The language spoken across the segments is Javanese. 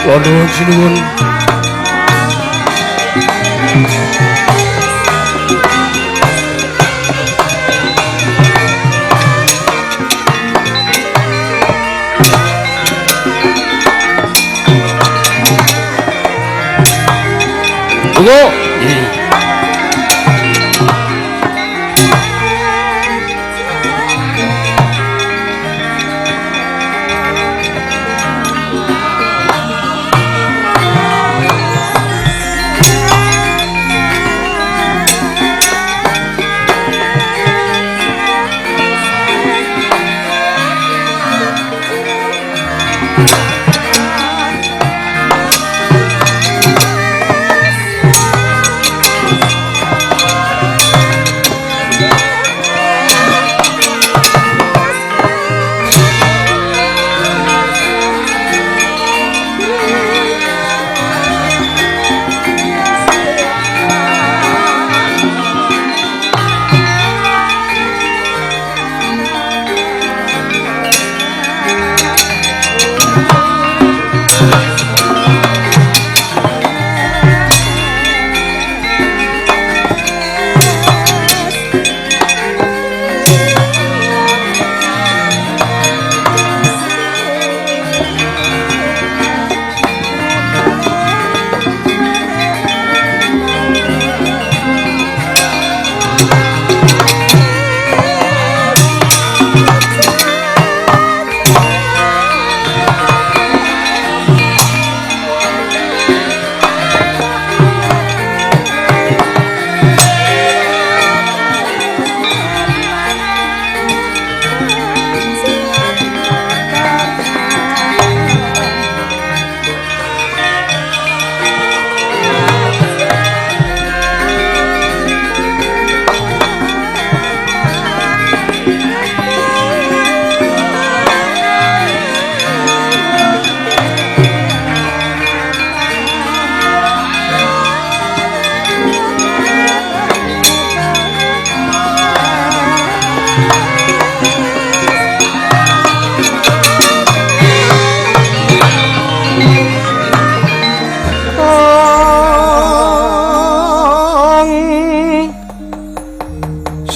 Nuwun sinuwun. Tunggu.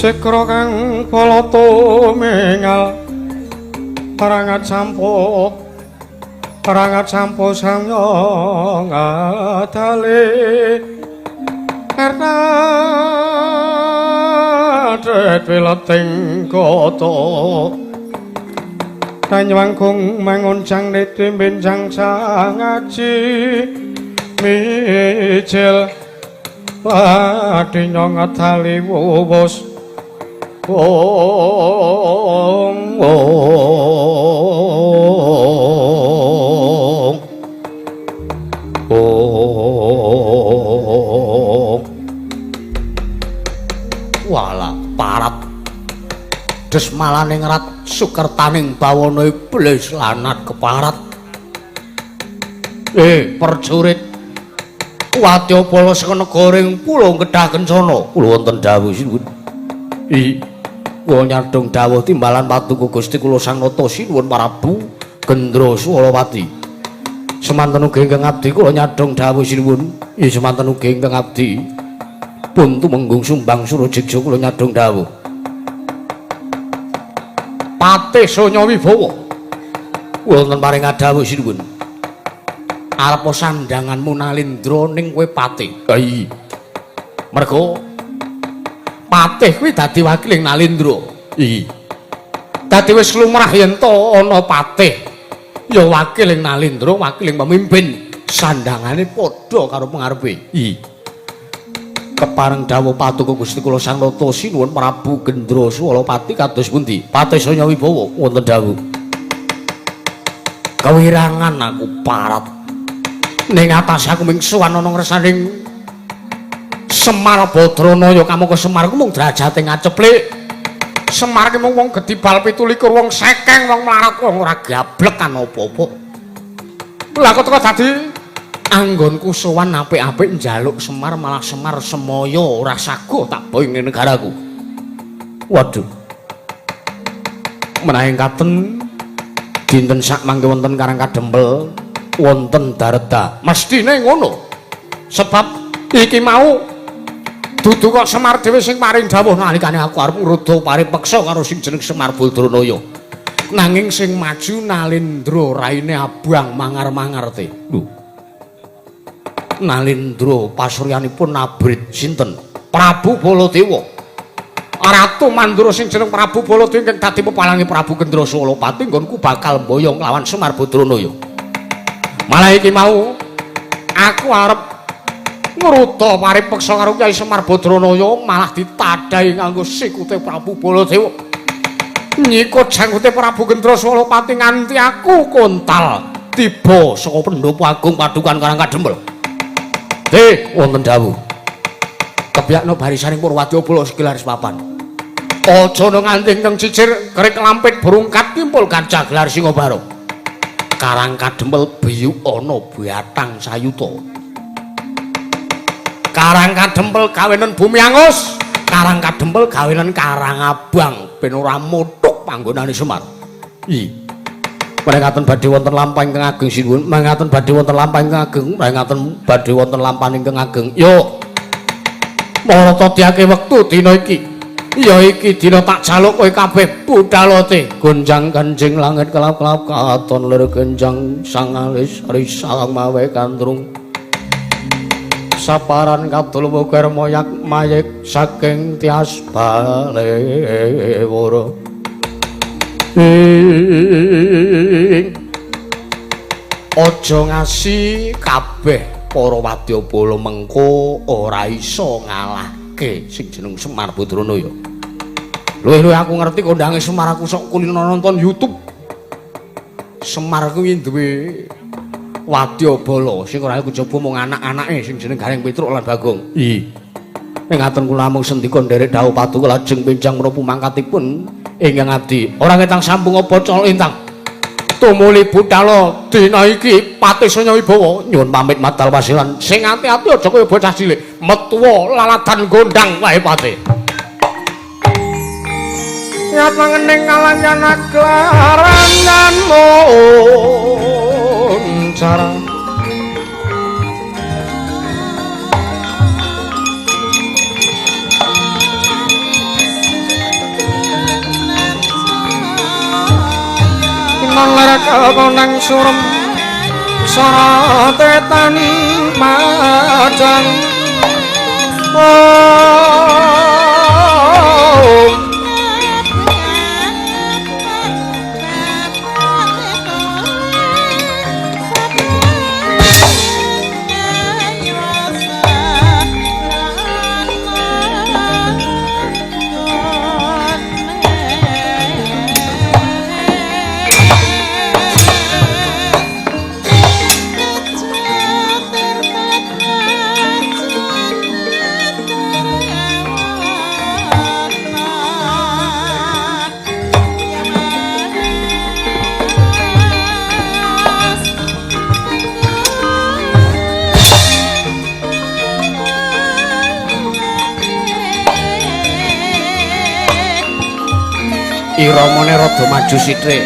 Sekro kang palata mengal parangat sampo sangyo ngadale karna detwelating kota Tanywangkung mangoncang nete benjang sangaji mijil ladhi nyong ngadali wuwus Om Wala parat desmalaning rat sukertaning bawana iblis lanat keparat perjurit wadya pala senegara pulo Kedah Kencana kula wonten dawuh sinuwun kula nyadong dawuh timbalan patuku Gusti kula Sang Nata sinuwun Prabu Gendra Swalawati. Semanten ugi ingkang abdi kula nyadong dawuh sinuwun. Semanten ugi ingkang abdi pun tumenggung sumbang Surajigja kula nyadong dawuh. Patih Sanya Wibawa wonten paring dawuh sinuwun. Arep sandanganmu Nalindra ning kowe patih. Merga patih kuwi dadi wakiling Nalindra. Dadi wis lumrah yen to ana patih ya wakiling Nalindra, wakiling pemimpin. Sandangane padha karo pengarepe. Kepareng dawuh patuku Gusti kula Sang Nata sinuwun Prabu Gendra Swalawati kados pundi? Patih Sanya Wibawa wonten dawuh. Kewirangan aku parat. Ning atas aku mingsuwan ana ngersaning Semar Badranaya kamangka Semar ku mung derajate ngaceplik. Semar ki mung wong gedhi bal 17 wong sekeng wong mlarat wong ora gablek kan apa-apa. Lah kok teko dadi anggonku sowan apik-apik njaluk Semar malah Semar semaya ora saguh tak boy ing negaraku. Waduh. Menawi katen dinten sak mangke wonten Karang Kadempel wonten Darda. Mestine ngono. Sebab iki mau dudu kok Semar dhewe sing maring dawuh nalikane aku arep ngruda paripeksa karo sing jeneng Semar Badranaya. Nanging sing maju Nalendra raine abang mangar-mangarte. Lho. Nalendra pasuryanipun nabrit sinten? Prabu Baladewa. Ratu Mandura sing jeneng Prabu Baladewa ingkang dadi pepalangi Prabu Gendra Salapati nggonku bakal mboyong lawan Semar Badranaya. Malah iki mau aku arep ngruda paripeksa karo Kyai Semar Badranaya malah ditadhahi nganggo sikute Prabu Baladewa. Nyikut janggute Prabu Gendra Salapati nganti aku kontal tiba saka pendopo agung Padukan Karangkadempel. Wonten dawuh. Kebyakno barisaning Purwadya Bala sekilaris papan. Aja nganti teng cicir kerik lampit burungkat timpul kancah gelar Singobara. Karangkadempel biyu ana batang sayuta. Karangkadempel kawenan Bumi Angus. Karangkadempel gawenan Karangabang ben ora muthuk panggonane Semar. Menengaken badhe wonten lampah ingkang ageng sinuwun, menengaken badhe wonten lampah ingkang ageng, menengaken badhe wonten lampah ingkang ageng. Yo. Marata tiake wektu dina iki. Ya iki dina tak jaluk kowe kabeh budhalote. Gonjang kanjing langit kelap-kelap katon lir genjang sangalis risang mawe kandrung. Saparan kadul mukir moyak mayik saking tias balewara. Aja ngasi kabeh para wadyabala mengko ora iso ngalahke sing jeneng Semar Badranaya. Luwih-luwih aku ngerti kondange Semar aku sok kulino nonton YouTube. Semar kuwi duwe wadyabala sing ora kejaba mung anak-anake sing jeneng Gareng Petruk lan Bagong. Ing ngaten kula mung sendika nderek dawuh paduka lajeng pinjang menapa mangkatipun ingkang abdi. Ora ketang sambung apa col intang. Tumuli budhalo dina iki Patisanya Wibawa nyuwun pamit matal wasilan. Sing ati-ati aja kaya bocah cilik. Metuwa laladan gondang wae pati. Ya pangening kalanyana klarangan moncara. Manglara kaponang surem saratetan madang iramane rada maju sithik.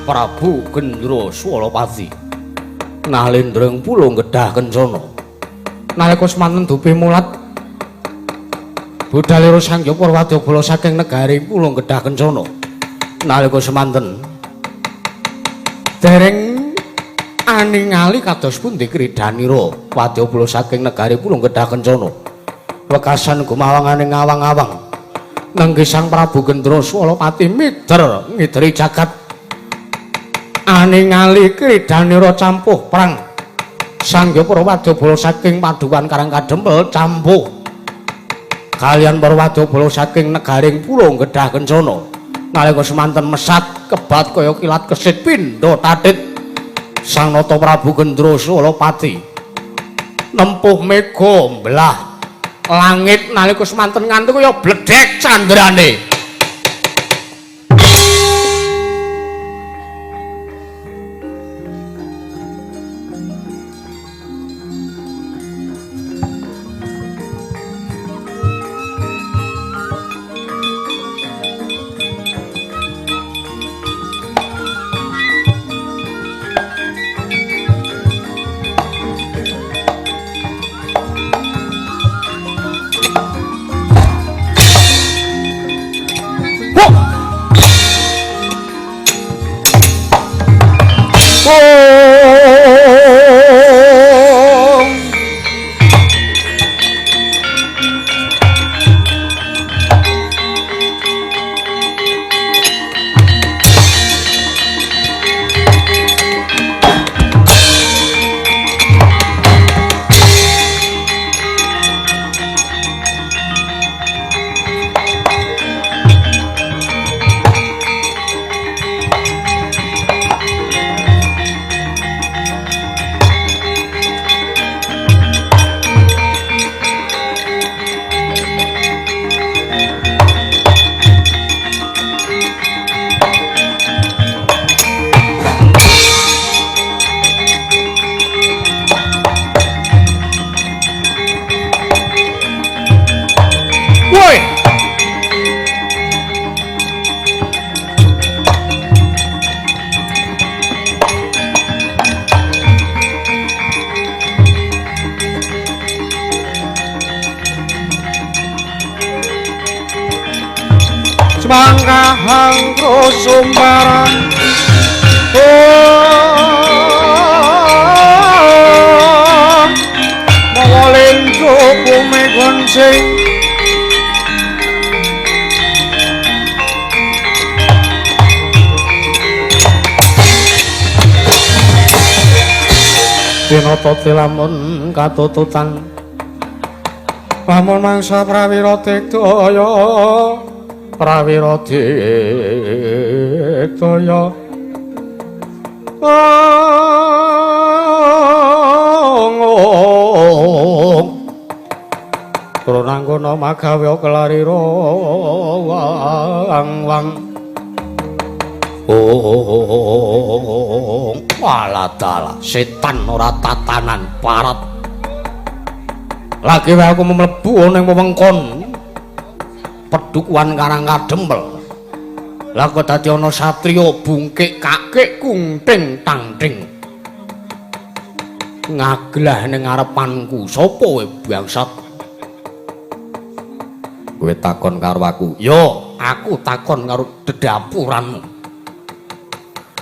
Prabu Gendra Swalapati nalindreng pulo gedhah kencana nalika semanten dupi mulat budhalira Sangya Parwadabala saking negari pulo gedhah kencana nalika semanten dereng aningali kados pundi kridhanira Wadyabala saking negari pulo gedhah kencana wekasan gumawanganing awang-awang nengge Sang Prabu Gendra Swalapati ngideri jagat aningali kridhanira campuh perang Sangya Parwadabala saking paduan Karang Kadempel campuh kaliyan Parwadabala saking negaring pulo gedhah kencana nalika semanten mesat kebat kaya kilat kesit pindha tatit Sang Nata Prabu Gendra Swalapati nempuh mega mbelah langit nalika semanten nganti kaya bledhek candrane. Bangkahang prosumbaran Mawalin bumi gonceng Dinata tilamun katututan lamun mangsa prawira digdaya prawira digdaya Prananggana magawe kelarira wang-wang waladala setan ora tatanan parat lagi wae aku mlebu ning wewengkon Pedukuhan Karang Kadempel lah kok dadi ana satriya bungkik kakik kunting tangting ngaglah ning ngarepanku sapa kowe bangsat kowe takon karo aku yo aku takon karo dedapuranmu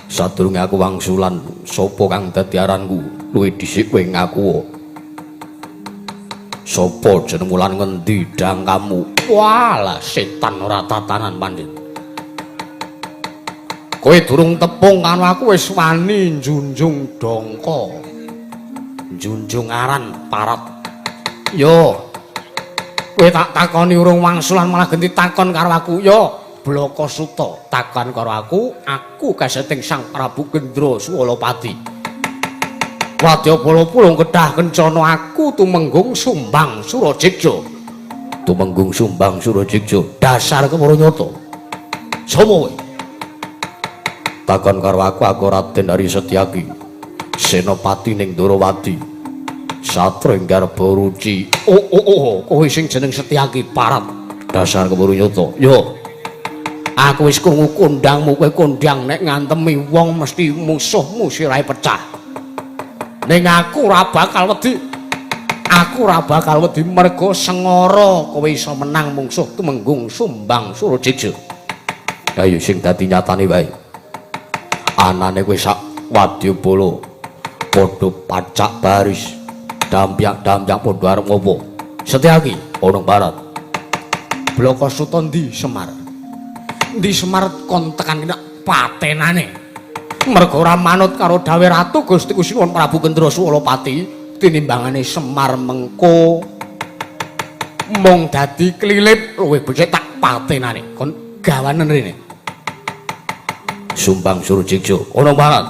sadurunge aku wangsulan sapa kang dadi aranku luwih dhisik kowe ngaku sapa jenengmu lan ngendi dangkamu walah setan ora tatanan pandit kowe durung tepung karo aku wis wani njunjung dongko njunjung aran parat yo kowe tak takoni urung wangsulan malah genti takon karo aku yo Bloko Suta takon karo aku kaseting Sang Prabu Gendra Swalapati Wadya Bala-pulung kedah kencana aku tumenggung Sumbang Surajigja tumenggung Sumbang Surajigja dasar kepuranyata sapa kowe takon karo aku Raden Hari Setyaki Senopati ning Ndarawati Satrenggar Boruci kowe sing jeneng Setyaki parat dasar kepuranyata yo aku wis krungu kondangmu kowe kondang nek ngantemi wong mesti musuhmu sirahe pecah ning aku ora bakal wedi merga sengara kowe iso menang mungsuh tumenggung Sumbang Surajigja ayo sing dadi nyatane wae anane kowe sak wadyabala padha pacak baris dampyak-dampyak padha arep ngopo Setyaki ana barat Bloko Suta ndi Semar di Semar kon tekan kena patenane merga ora manut karo dawuh Ratu Gusti Kusinuwun Prabu Gendra Swalapati tinimbangane Semar mengko mung dadi klilip luwih becik tak patenane kon gawanen rene Sumbang Surajigja ana barat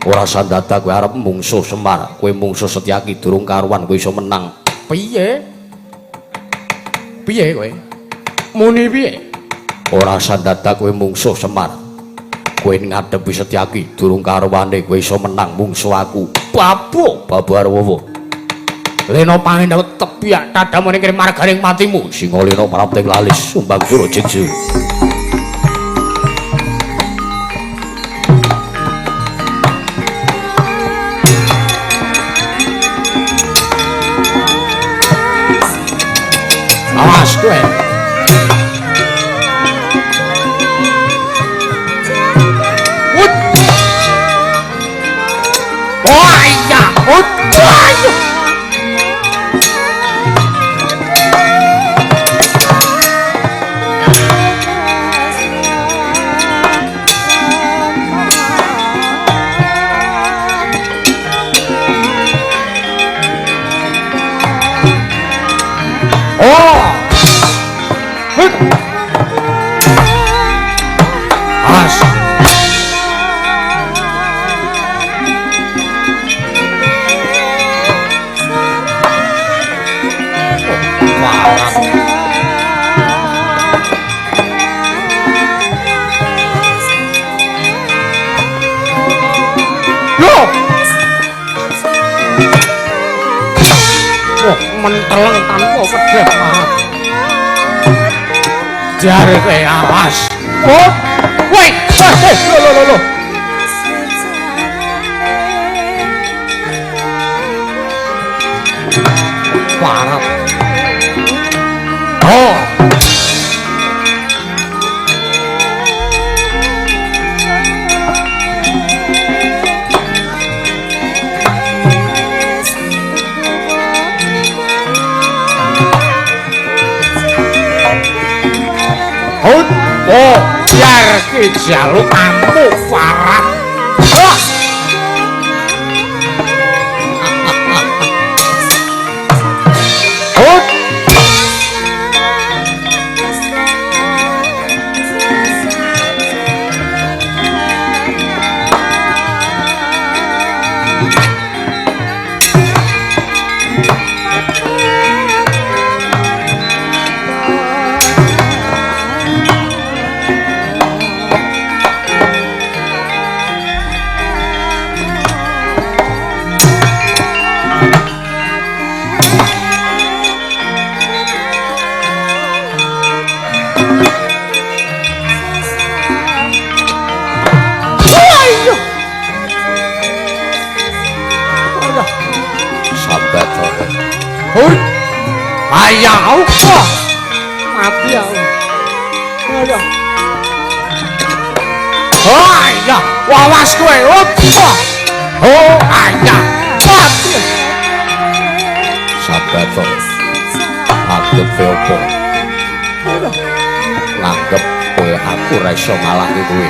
ora sandata kowe arep mungsuh Semar kowe mungsuh Setyaki durung karuan kowe iso menang piye kowe muni piye ora sandata kowe mungsuh Semar kowe ngadepi Setyaki durung karuwane kowe iso menang mungsuh aku babar wowo lena pangindawet tebiak tadamane kene marganing matimu Singalena Prapting Lalis Sumbang Surajigja awas kowe menteleng tanpa pedheh marat jare kowe awas woi lho parat ki jaluk ampu parat. Ayah, mati ya. Oh ayah, wawas kowe. Oh ayah, mati. Sabat to. Anggep opo? Nganggep kowe aku ra iso ngalangi kowe.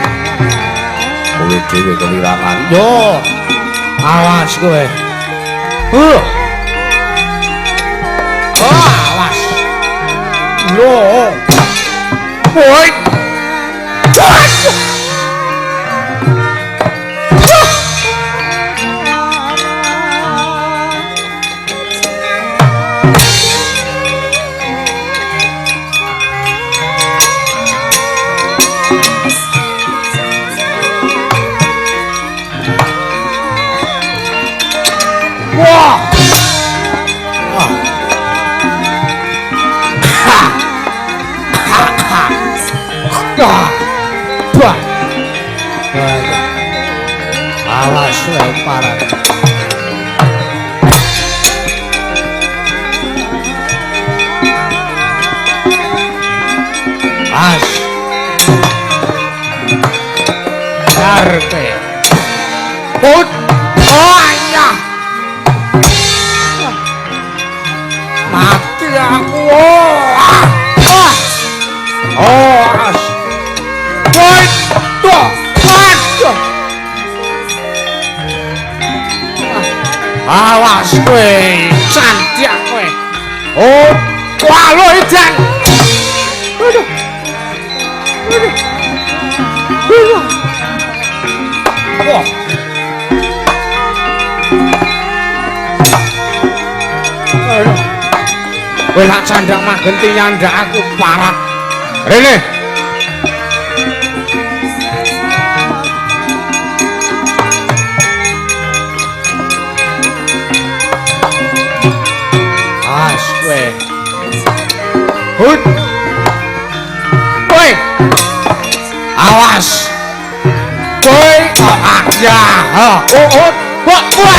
Kowe dhewe kewirangan. Yo. Awas kowe. Awas. Yo. Woi. Wah. Awas lemparan. As. Karpe. Put. Oh ayah. Mati aku. Oh as. Wait. Tuh. Aduh. Awas kowe, cantik kowe. Oh, walo edan. Aduh. Aduh. Aduh. Wah. Aduh. Kowe lak candhak magenti nyandak aku parah. Rene. Hut. Woi. Awas. Woi, ya. Oh. Waduh.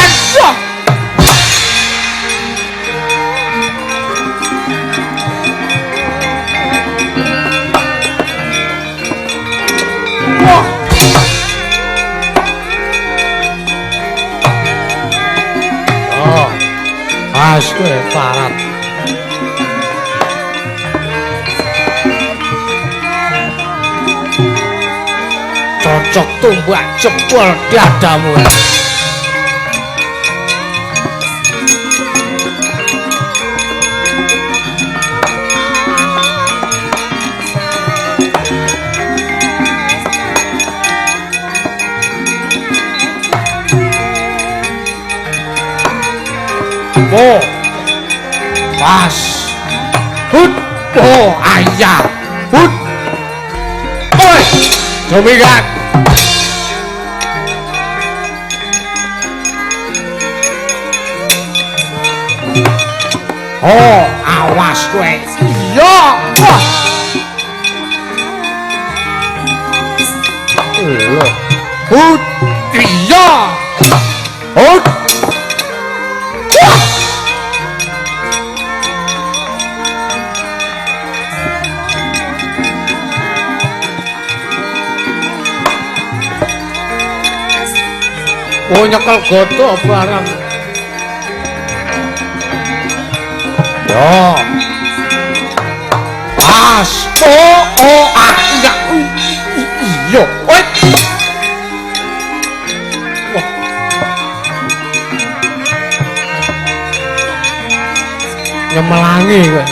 Wah. Oh. As kowe parat. Cocok tumbak jebol dadamu. Oh, pas. Hut. Oh, ayah. Hut. Oi, Domigan. Oh, awas kowe. Iya. Wah. Loh. Hut. Iya. Hut. Oh, nyekel godhok barang. Yo. Pas. Oh, ah, enggak. Ayo, wait. Wah. Nyemelangi kowe.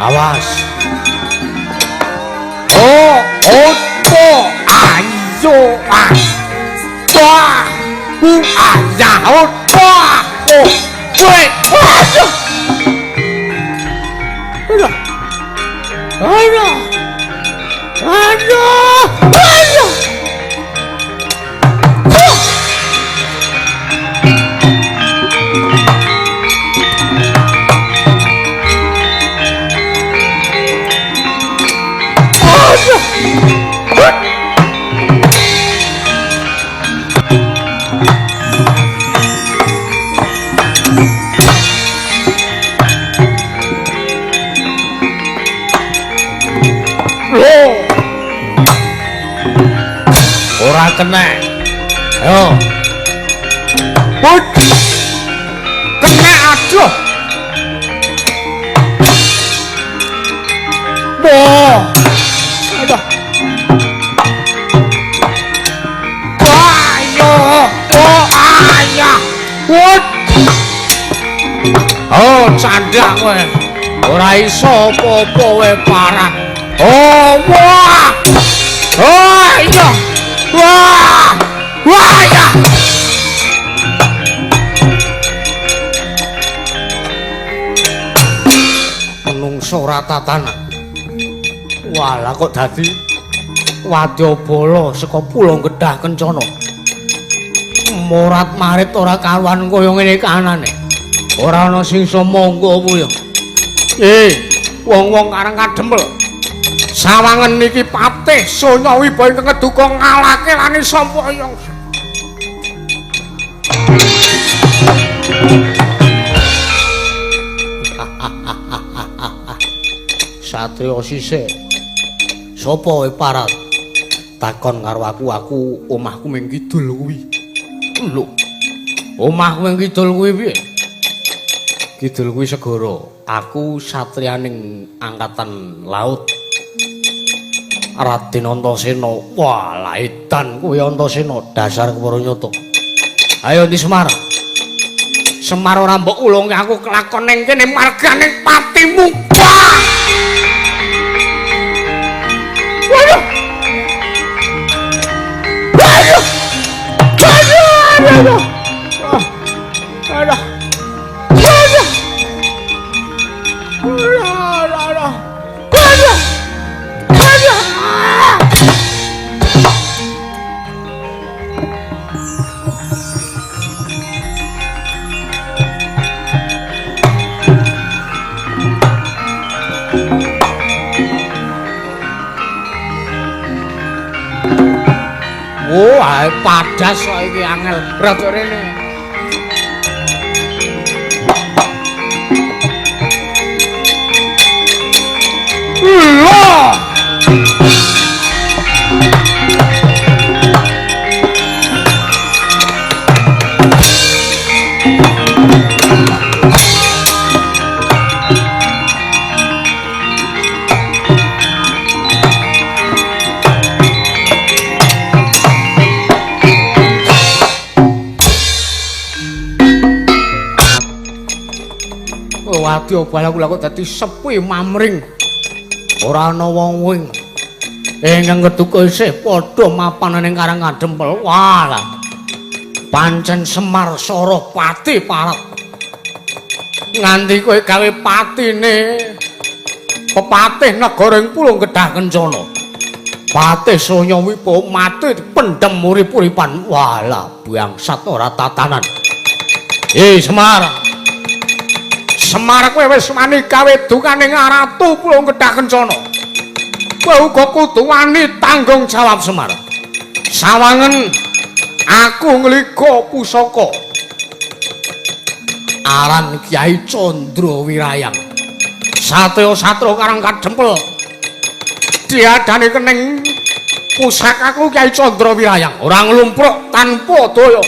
Awas. Oh, ayo, wah, aja, oh, wait, ayo, ayo, ayo, ayo. Ora kena. Ayo. Put. Kena aduh. Boh. Aduh. Ayo. Oh, ayah. Put. Oh, candak kowe. Ora iso apa-apa kowe parat. Oh, wah. Oh, iya. Wah! Wah ya! Menungso ora tatanan. Walah kok dadi wadyabala saka Pulau Gedhah Kencana. Morat-marit ora karuan kaya ngene kanane. Ora ana sing iso mangga apa ya. Wong-wong karang kadempel. Sawangen niki patih Sonya Wibawa ingkang keduka ngalahke lani Sampayong. Satriya sisih. Sapa wae parat? Takon karo aku omahku ming kidul kuwi. Lho. Omahku ming kidul kuwi piye? Kidul kuwi segara. Aku satriyaning angkatan laut. Raden Antasena. Wah, laitan kuwi Antasena, dasar Keparanyata. Ayo Ndi Semar. Semar ora mbok ulungi aku kelakon ning kene margane patimu. Wah! Waduh. Waduh. Waduh. Waduh. Waduh. Waduh. Oh, ae padas kok iki angel. Rada rene. Lho. Wadyabala kula kok dadi sepi mamring. Ora ana wong wing. Ingkang keduka isih padha mapan ning Karang Kadempel. Walah. Pancen Semar Sarapati parat. Nganti kowe gawe patine pepatih negara ing Pulau Gedhah Kencana. Patih Sonya Wibawa mati pendem urip-uripan. Walah, bangsat ora tatanan. Semar. Semar kowe wis wani gawe dukaning Ratu Pulau Gedhah Kencana. Kowe uga kudu wani tanggung jawab Semar. Sawangen aku nglika pusaka. Aran Kyai Candra Wirayang. Satya Satra Karang Kadempel. Diadani kening Pusakaku Kyai Candra Wirayang ora nglumpruk tanpa daya.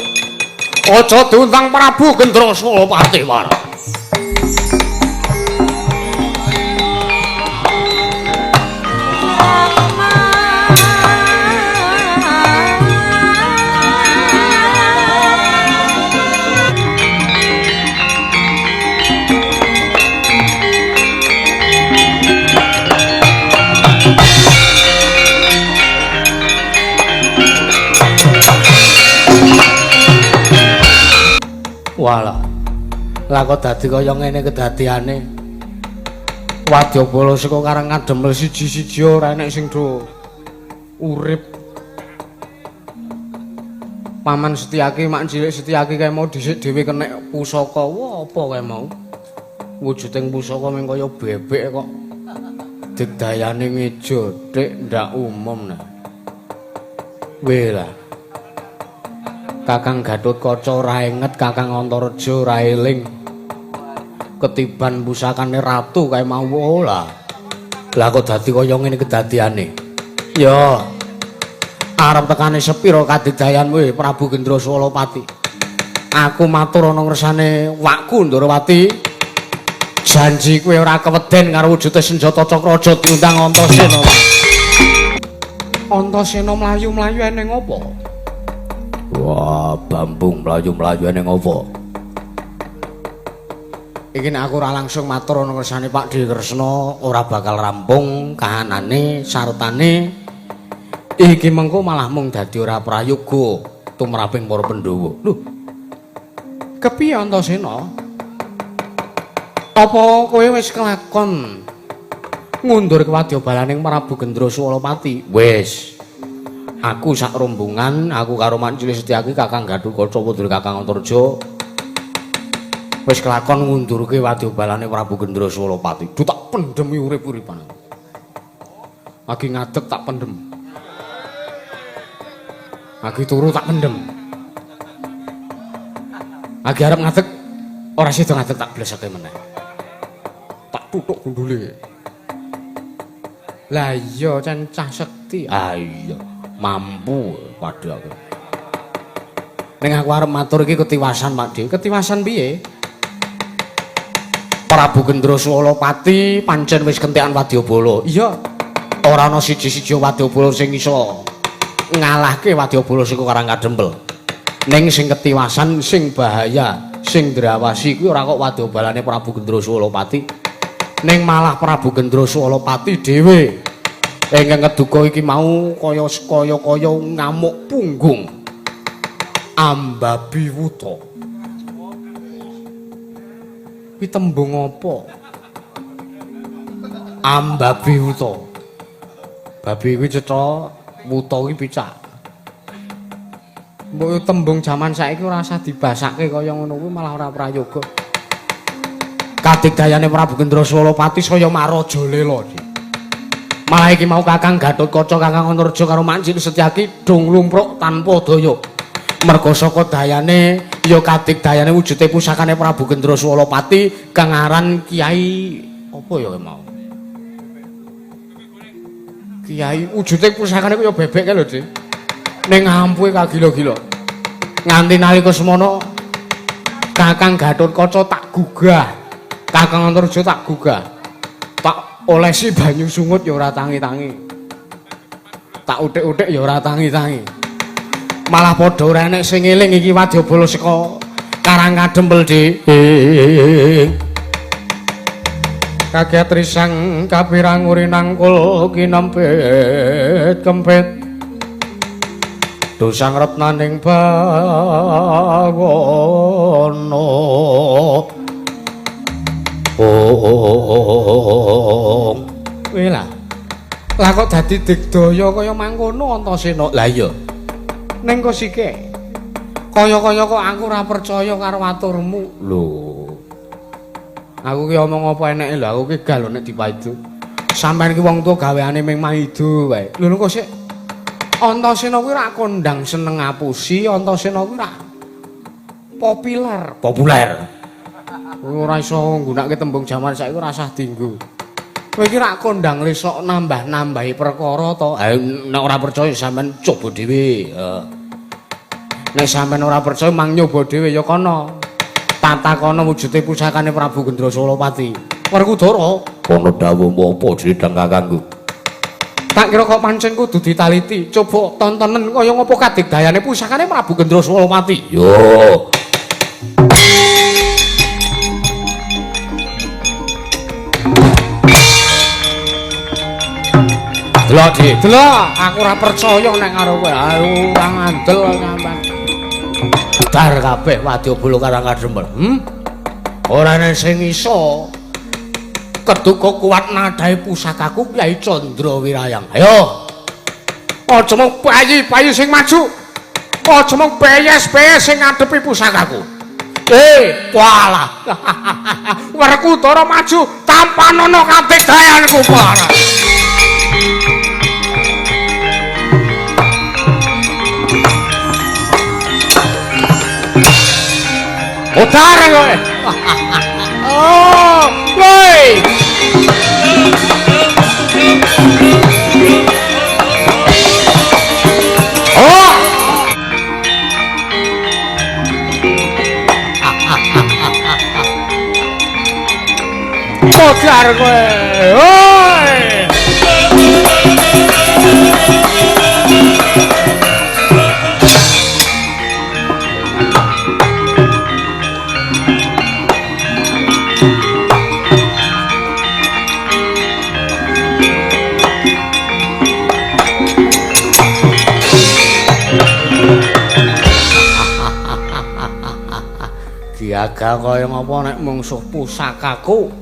Aja diundang Prabu Gendra Swalapati wae. Walah. Lah kok dadi kaya ngene kedadiane. Wadyabala saka karang ngademel siji-siji ora enek sing do urip. Paman Setyaki mak cilik Setyaki kae mau dhisik dhewe kenek pusaka. Wah, apa kae mau? Wujuding pusaka mung kaya bebek kok. Digdayane ngejo, Dik, ndak umum nah. Weh lah. Kakang Gatotkaca ora inget, Kakang Antareja ora eling. Ketiban pusakane ratu kae mau lah. Lah kok dadi kaya ngene kedadiane. Ya. Arep tekane sepira kadigdayanmu Prabu Gendra Swalapati. Aku matur ana ngersane wakku Ndrawati. Janji kowe ora keweden karo wujude senjata Cakraja diundang Antasena. Antasena mlayu-mlayu eneng apa? Wah, bambung mlayu-mlayu ning apa? Iki nek aku ora langsung matur ana ngersane Pak Dewi Kresna ora bakal rampung kahanane sartane iki mengko malah mung dadi ora prayoga tumraping para Pandhawa. Lho. Kepiye Antasena? Apa kowe wis kelakon ngundur kewadyabalaning Prabu Gendra Swalapati? Wis. Aku sak rombongan, aku karo Mancili Setyaki Kakang Gatotkaca putra Kakang Antareja wis kelakon ngundurke wadyabalane Prabu Gendra Swalapati. Duh tak pendemi urip-uripan. Lagi ngadeg tak pendem. Lagi turu tak pendem. Lagi arep ngadeg ora sida ngadeg tak blesake meneh. Tak tutuk gundule. Lah iya Cencah Sekti. Ah iya. Mampu padha aku. Ning aku arep matur iki ketiwasan Pak Dewi. Ketiwasan piye? Prabu Gendra Swalapati pancen wis kentekan wadyabala. Iya. Ora ana siji-siji wadyabala sing iso ngalahke wadyabala saka Karang Kadempel. Ning sing ketiwasan, sing bahaya, sing ndrawasi kuwi ora kok wadyabalane Prabu Gendra Swalapati. Ning malah Prabu Gendra Swalapati dhewe. Ingkang keduka iki mau kaya ngamuk punggung ambabi wuta. Kuwi tembung apa? Ambabi wuta. Babi kuwi cetha, wuta kuwi picak. Mbok tembung jaman saiki ora usah dibasake kaya ngono kuwi malah ora prayoga. Kadigdayane Prabu Gendra Swalapati saya marajalela. Malah iki mau Kakang Gatotkaca Kakang Antareja karo Mancili Setyaki dong lumpruk tanpa daya. Merga saka dayane ya kadigdayane wujude pusakane Prabu Gendra Swalapati kang aran Kiai apa ya mau? Kiai wujude pusakane kaya bebek kae lho, Dik. Ning ampuhe kagila-gila. Nganti nalika semono Kakang Gatotkaca tak gugah. Kakang Antareja tak gugah. Tak olesi banyu sungut ya ora tangi-tangi. Tak utik-utik ya ora tangi-tangi. Malah padha ora enek sing eling iki wadyabala saka Karang Kadempel, Dik. Kaget risang kapirang urinangkul kinempit kempit. Dosang retnaning bawana. Oh. Kuwi lah. Lah kok dadi digdaya kaya mangkono Antasena. Lah iya. Ning kok sike. Kaya-kaya kok aku ora percaya karo aturmu. Lho. Aku ki omong apa eneke lho, aku ki gal nek dipaidu. Sampeyan ki wong tuwa gaweane ming maido wae. Lho kok sik Antasena kuwi ora kondang seneng ngapusi, Antasena kuwi ora populer. Ora iso nggunakake tembung jaman saiki ora usah dienggo. Kowe iki rak kondang lesok nambah-nambahi perkara to. Nek ora percaya sampean coba dhewe. Nek sampean ora percaya mang nyoba dhewe ya kono. Tatakono wujude pusakane Prabu Gendra Solopati. Werkudara, kono dawuh apa Didang kakangku? Tak kira kok pancen kudu ditaliti. Coba tontonen kaya ngopo kadigdayane pusakane Prabu Gendra Solopati. Yo. Delok Dik, delok, aku ora percaya nek karo kowe. Ora ngandel sampean. Dar kabeh wadyabala karang kadempel. Ora ana sing iso keduka kuat nadahe pusakaku Kyai Candra Wirayang. Ayo. Aja mung bayi-bayi sing maju. Aja mung peyes-peyes sing ngadepi pusakaku. Walah. Werkudara maju tanpa ana kadigdayanku, Pak. Utar kowe. Oh, kowe. Oh. Utar kowe. Oi. Diaga kaya ngapa nek mungsuh pusakaku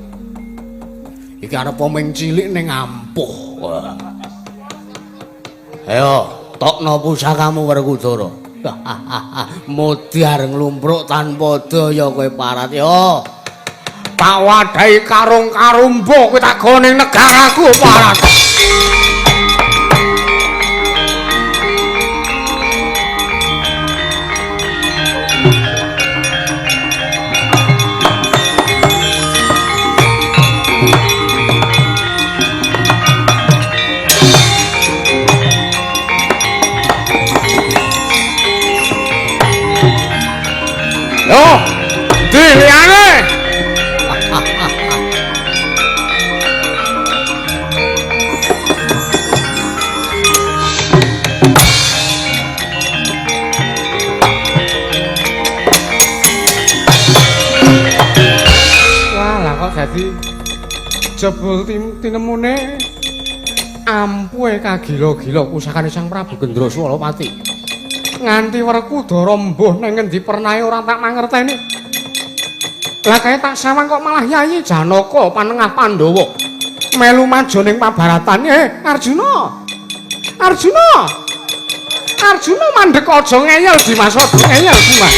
iki arep pomeng cilik ning ampuh. Ayo tokno pusakamu Werkudara. Mudyar nglumpruk tanpa daya kowe parat yo. Tak wadahi karung-karumbuh kowe tak go ning negaraku parat. Yo, diliane. Walah kok dadi jebul tinemune ampuhe kagila-gila pusakane Sang Prabu Gendra Solopati. Nganti Werkudara mbuh ning ngendi pernahe ora tak mangerteni. Lah kae tak sawang kok malah Yayi Janaka panengah Pandhawa melu maju ning pabaratan. Arjuna. Arjuna. Arjuna mandhek aja ngeyel Dimas, aja ngeyel Dimas.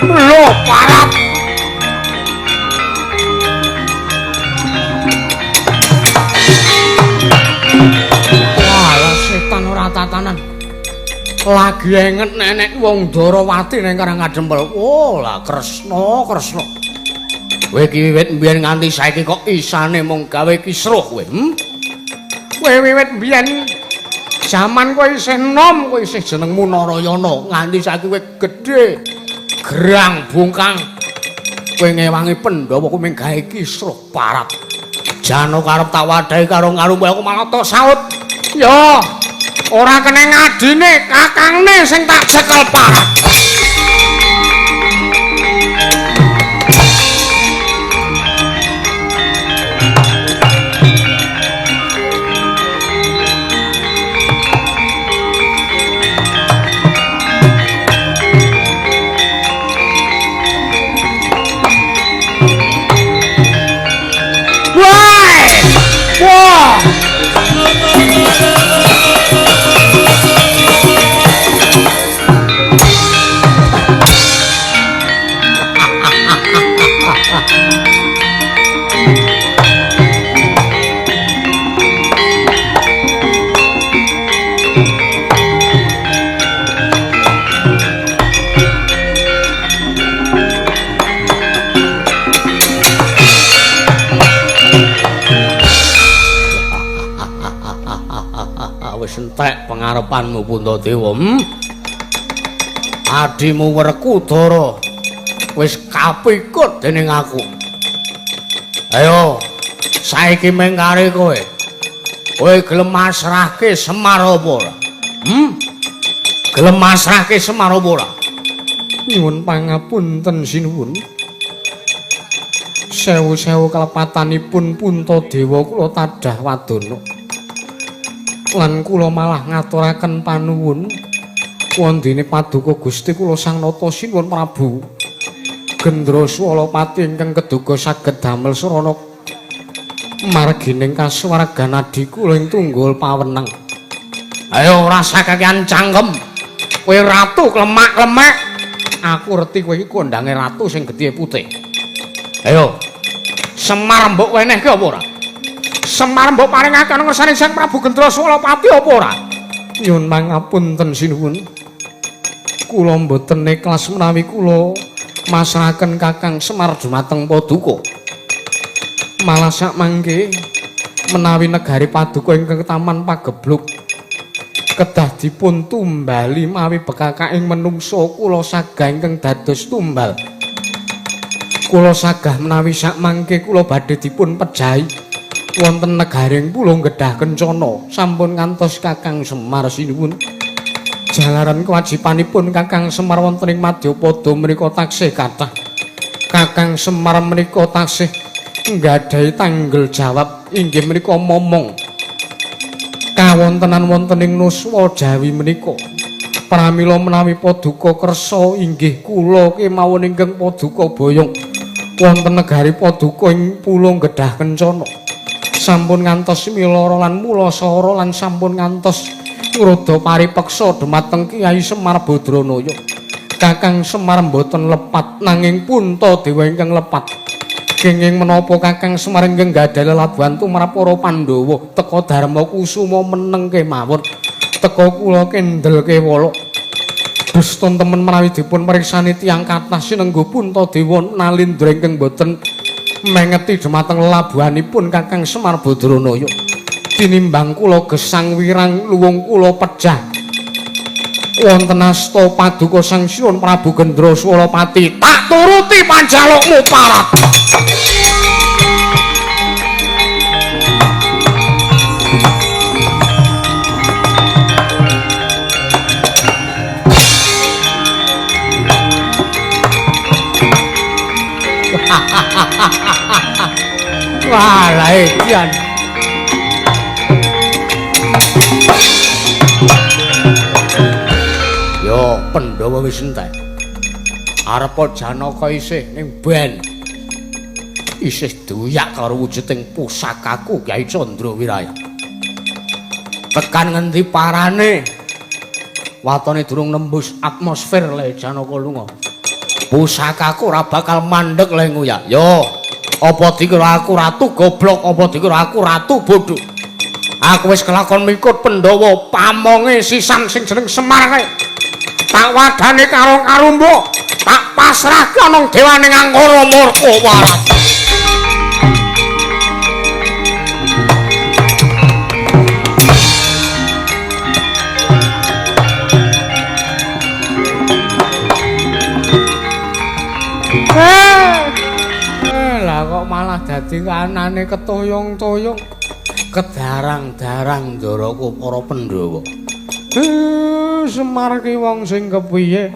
Lho parat. Walah setan ora tatanan. Lagi enget nenek wong Darawati ning Karang Kadempel. Oh lah Kresna, Kresna. Kowe iki wiwit mbiyen nganti saiki kok isane mung gawe kisruh kowe. Kowe wiwit mbiyen jaman kowe isih nom, kowe isih jenengmu Narayana, nganti saiki kowe gedhe. Gerang bungkang kowe ngewangi Pandhawa kowe mung gawe kisruh parat. Janaka arep tak wadahi karo ngarumbu aku malah tok saut. Yo, ora kena ngadine kakangne sing tak cekel parat. Wah! entek pengarepanmu Puntadewa. Adimu Werkudara wis kapikut dening aku. Ayo, saiki mengkare kowe. Kowe gelem masrahke Semar apa ora? Gelem masrahke Semar apa ora? Nyuwun pangapunten sinuwun. Sewu-sewu kalepatanipun Puntadewa kula tadah wadana. Lan kula malah ngaturaken panuwun wondene paduka Gusti kula Sang Nata Sinuwun Prabu Gendraswalapati ingkang keduga saged damel srana margining kasuwargan adi kula ing tunggul paweneng. Ayo rasa kakean cangkem. Kowe ratu klemak-klemak. Aku reti kowe iki kondange ratu sing gedhe putih. Ayo. Semar mbok wenehke apa ora? Semar mbok paringake ana ngersane Sang Prabu Gendraswalapati apa ora? Nyuwun pangapunten sinuwun. Kula mboten ikhlas menawi kula masrahaken Kakang Semar dumateng Paduka. Malah sak mangke menawi negari Paduka ingkang Taman Pagebluk kedah dipun tumbali mawi bekakaing menungsa kula sagah ingkang dados tumbal. Kula sagah menawi sak mangke kula badhe dipun pejahi wonten negaring pulo Gedhah Kencana sampun ngantos Kakang Semar sinuwun. Jalaran kewajibanipun Kakang Semar wonten ing Madyapada menika taksih kathah. Kakang Semar menika taksih nggadahi tanggel jawab inggih menika momong kawontenan wonten ing Nuswa Jawi menika. Pramila menawi Paduka kersa inggih kula kemawon ingkang Paduka boyong wonten negari Paduka ing pulo Gedhah Kencana. Sampun ngantos miloro lan mulasara lan sampun ngantos ngroda paripeksa dhumateng Kyai Semar Badranaya. Kakang Semar mboten lepat nanging Puntadewa ingkang lepat. Kenging menapa Kakang Semar ingkang gadhah lelabuhan tumrap para Pandhawa teka Darma Kusuma meneng kemawon. Teka kula kendel kewala. Duston temen menawi dipun periksani tiyang kathah sinenggo Puntadewa nalindra ingkang boten mengeti dhumateng lelabuhanipun Kakang Semar Badranaya. Tinimbang kula gesang wirang luwung kula pejah wonten asta Paduka Sang Sinuwun Prabu Gendraswalapati tak turuti panjalukmu parat. Wah, laekian. Yo, Pandhawa wis entek. Arep Janaka isih ning ben. Isih doyak karo wujuding pusakaku Kyai Candrawiraya. Tekan ngendi parane? Watone durung nembus atmosfer le Janaka lunga. Pusakaku ora bakal mandeg le nguyak. Yo, apa dikira aku ratu goblok, apa dikira aku ratu bodho. Aku wis kelakon mikut Pandhawa pamonge sisan sing jeneng Semar kae. Tak wadane karo karumbo, tak pasrahke ana dewaning Angkara Murka waras. Lah kok malah dadi kanane ketoyong-toyong kedarang-darang ndaraku para Pandhawa. Semar ki wong sing kepiye?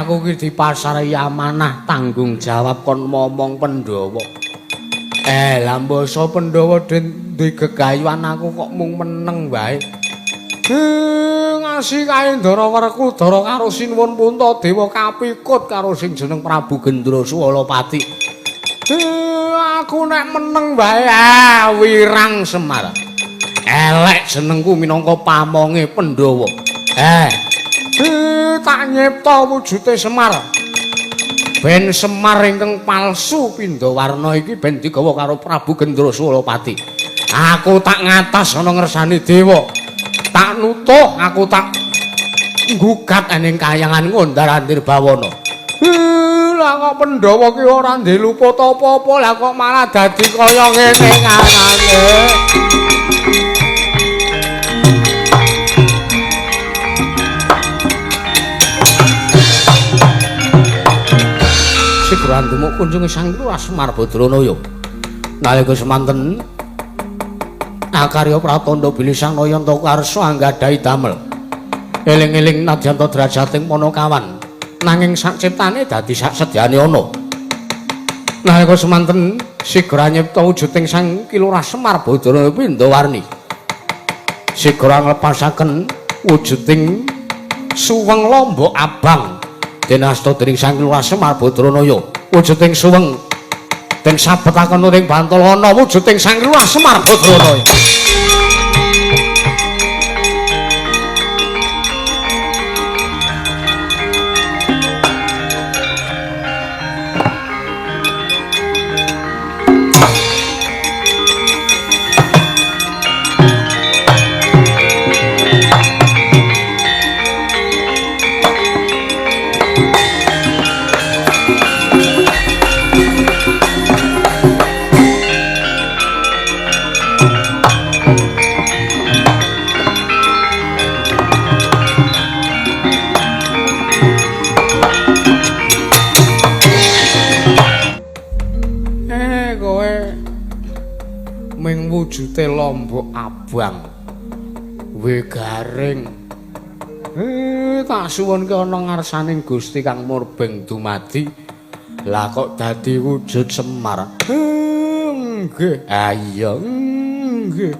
Aku ki dipasrahi amanah tanggung jawab kon momong Pandhawa. Lah mbasa Pandhawa duwe gegayuhan aku kok mung meneng wae. Ngasi kae Ndara Werkudara karo Sinuwun Puntadewa kapikut karo sing jeneng Prabu Gendraswalapati. Aku nek meneng wae wirang Semar. Elek jenengku minangka pamonge Pandhawa. Tak nyipta wujude Semar. Ben Semar ingkang palsu pindha warna iki ben digawa karo Prabu Gendraswalapati. Aku tak ngatas ana ngersani dewa. Tak nutuh, aku tak nggugat ening kayangan Ngondar-andir Bawana. Lah kok Pandhawa ki ora ndek luput apa-apa, lah kok malah dadi kaya ngene kanane. Grandumuk kunjungi Sang Lurah Semar Badranaya. Nalika semanten akarya pratandha bilih Sang Nayanta karsa anggadhahi damel. Eling-eling nadyan ta drajating Panakawan nanging sak ciptane dadi sak sedyane ana. Nalika semanten sigra nyipta wujuding Sang Lurah Semar Badranaya Pindawarni. Sigra nglepasaken wujuding suweng lombok abang dinasta dening Sang Lurah Semar Badranaya. Wujuding suweng den sabetaken ing Bantolana wujuding Sang Lurah Semar Badranaya. Wujute lombok abang we garing tak suwun ki ana ngarsaning Gusti kang murbeng dumadi lah kok dadi wujud Semar nggih ayo nggih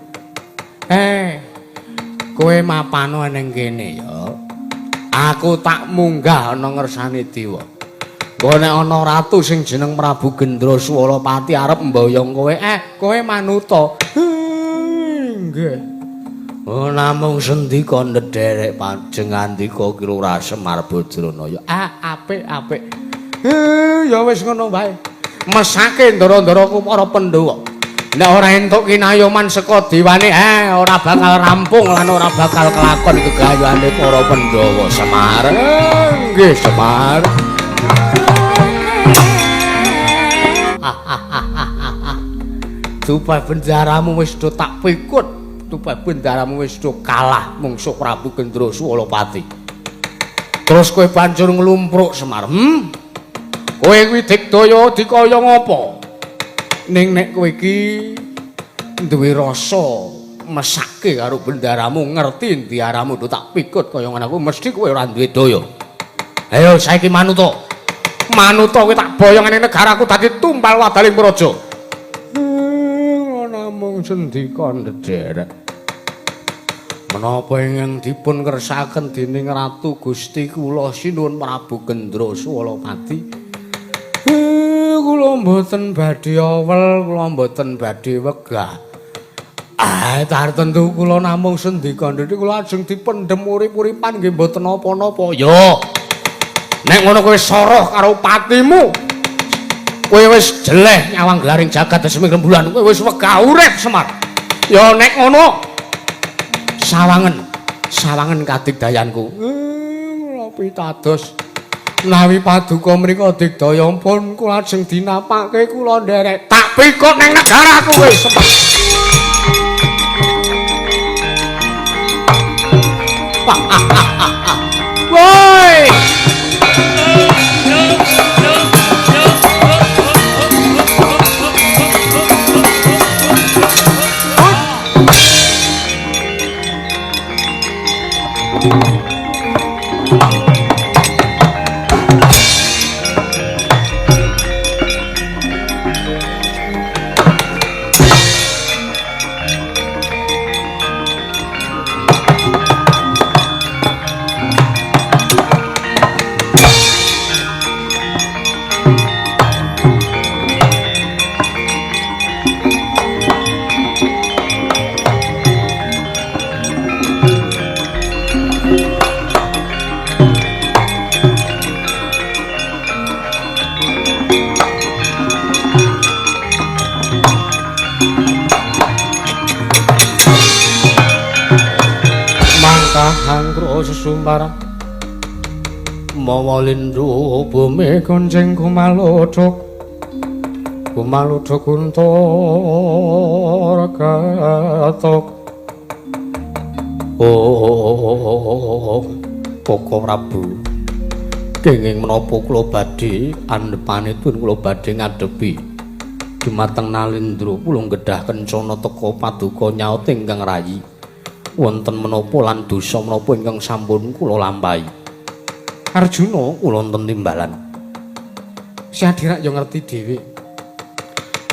kowe mapano ning kene ya aku tak munggah ana ngersane dewa kok nek ana ratu sing jeneng Prabu Gendra Swalapati arep mboyong kowe kowe manuta nggih namung sendika ndederek panjengandika Ki Lurah Semar Badranaya apik ya wis ngono wae mesake ndara-ndaraku para Pandhawa nek ora entuk kinayoman saka dewane ora bakal rampung lan ora bakal kelakon gegayuhane para Pandhawa Semar nggih Semar Tupai bendaramu wis do tak pikut. Tupai bendaramu wis do kalah mungsuh Prabu Gendra Swalapati. Terus kowe banjur nglumpruk Semar. Kowe kuwi digdaya dikaya ngapa? Ning nek kowe iki duwe rasa mesake karo bendaramu, ngerti endi aramu do tak pikut kaya ngono aku mesti kowe ora duwe daya. Ayo saiki manuta. Manuta kowe tak boyongane negaraku dadi tumpal wadaling praja. Namung sendika ndederek. Menapa ingkang dipun kersakaken dening Ratu Gusti kula sinuwun Prabu Gendra Swalapati. Kula mboten badhe awel, kula mboten badhe wegah. Tartentu kula namung sendika ndederek kula ajeng dipendhem urip-uripan nggih mboten napa-napa. Yo. Nek ngono kowe soroh karo patimu. Kowe wis jeleh nyawang glaring jagat desmi rembulan kowe wis wegah urip Semar. Ya nek ngono sawangen kadigdayanku. Kula pitados menawi paduka mrika digdaya pun kula ajeng dinapake kula nderek tak pikut ning negaraku kowe Semar. Woi Sesumbar mawa lindhu bumi gonceng kumaludhuk untur katok Koko Prabu Kenging menapa kula badhe andepanipun kula badhe ngadepi dumateng Nalendra kula gedhah kencana teka paduka nyaot ingkang rayi wonten menapa lan dosa menapa ingkang sampun kula lampahi. Arjuna kula wonten timbalan. Sadhirak yo ngerti dhewe.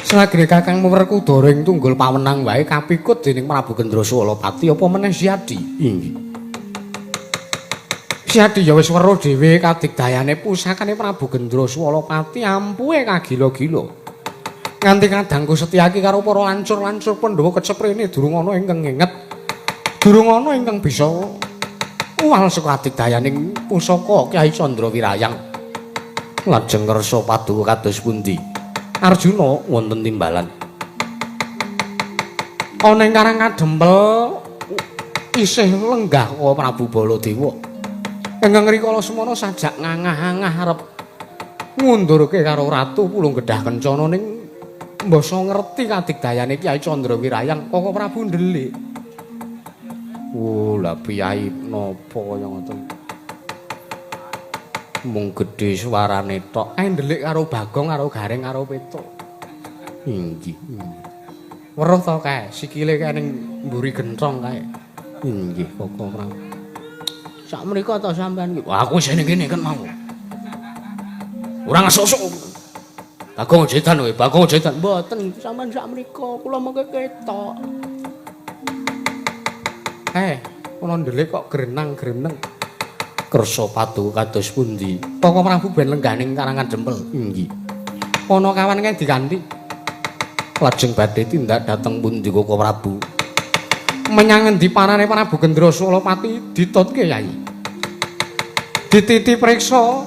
Selagre Kakang Werkudara ing tunggul pawenang wae kapikut dening Prabu Gendraswalapati apa meneh Siadi. Inggih. Siadi ya wis weruh dhewe kadigdayane pusakane Prabu Gendraswalapati ampuhe kagila-gila. Nganti kadangku setyaki karo para lancur-lancur Pandhawa keceprene durung ana ingkang ngenget. Durung ana ingkang bisa uwal saka kadigdayaning pusaka Kyai Candrawirayang. Lajeng kersa paduka kados pundi? Arjuna wonten timbalan. Ana ing Karang Kadempel isih lenggah kaya Prabu Baladewa. Ingkang rikala semana sajak ngangah-angah arep ngundurke karo ratu pulung gedhah kencana ning mbasa ngerti kadigdayane Kyai Candrawirayang kok Prabu ndelik. Lah piyai napa kaya ngoten. Mung gedhe suarane tok. Ndelik karo Bagong karo Gareng karo Petuk. Inggih. Weruh to kae, sikile kae ning mburi genthong kae. Inggih, kok Prabu. Sak mriko to sampean iki. Wah, aku wis ning kene kan mau. Ora ngesuk-suk. Bagong Jedan kowe, Bagong Jedan. Mboten, sampean sak mriko, kula mengke ketok. Kula ndelik kok grenang-greneng. Kersa paduka kados pundi? Kok Prabu ben lenggah ning Karang Kadempel. Inggih. Ana kawan kae diganti. Lajeng badhe tindak dhateng pundi Koko Prabu? Menyang endi panane Prabu Gendraswalapati ditutke Yai? Dititi priksa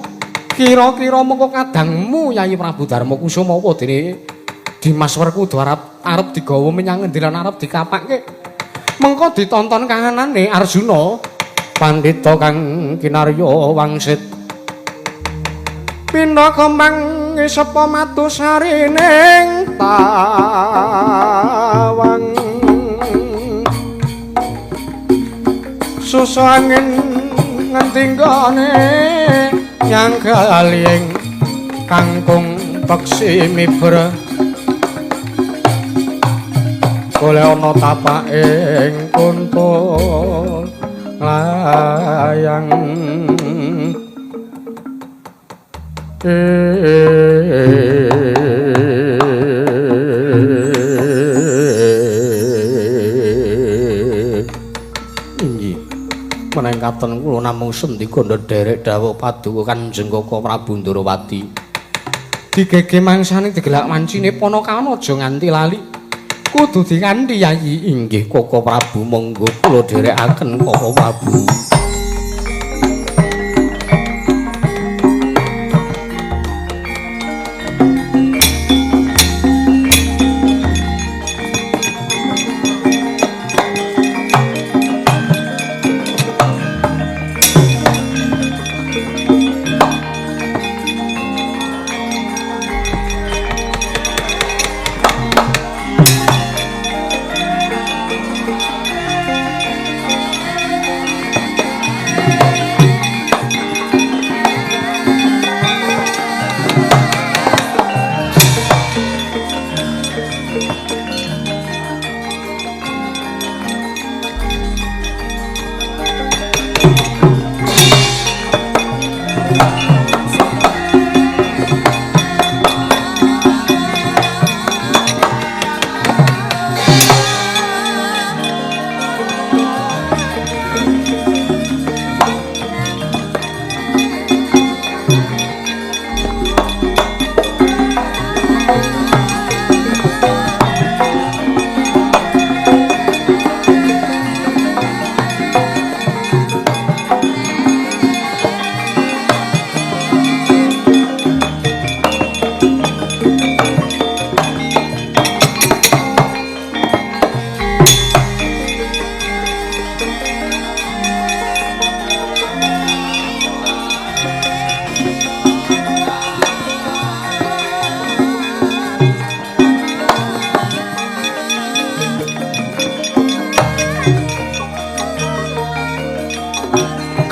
kira-kira mengko kadangmu Yai Prabu Darmakusuma apa dene Dimas Werkudara arep digawa menyang endi lan arep dikapakke? Mengko ditonton kahanane Arjuna pandhita kang kinarya wangsit. Pindha kembang sepa matusari ning tawang. Susu angin ngentinggane yang kaliyeng kangkung peksi mibra kole ana tapaking kuntul layang menengkaten kula namung sendika ndherek dawuh paduka Kanjeng Koko Prabu Ndarawati. Digege mangsane digelak wancine Panakawan aja nganti lali. Kudu dikanthi Yayi. Inggih Koko Prabu, monggo kula dherekaken Koko Prabu.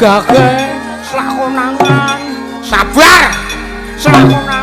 gageh slakonangan sabar. Selamun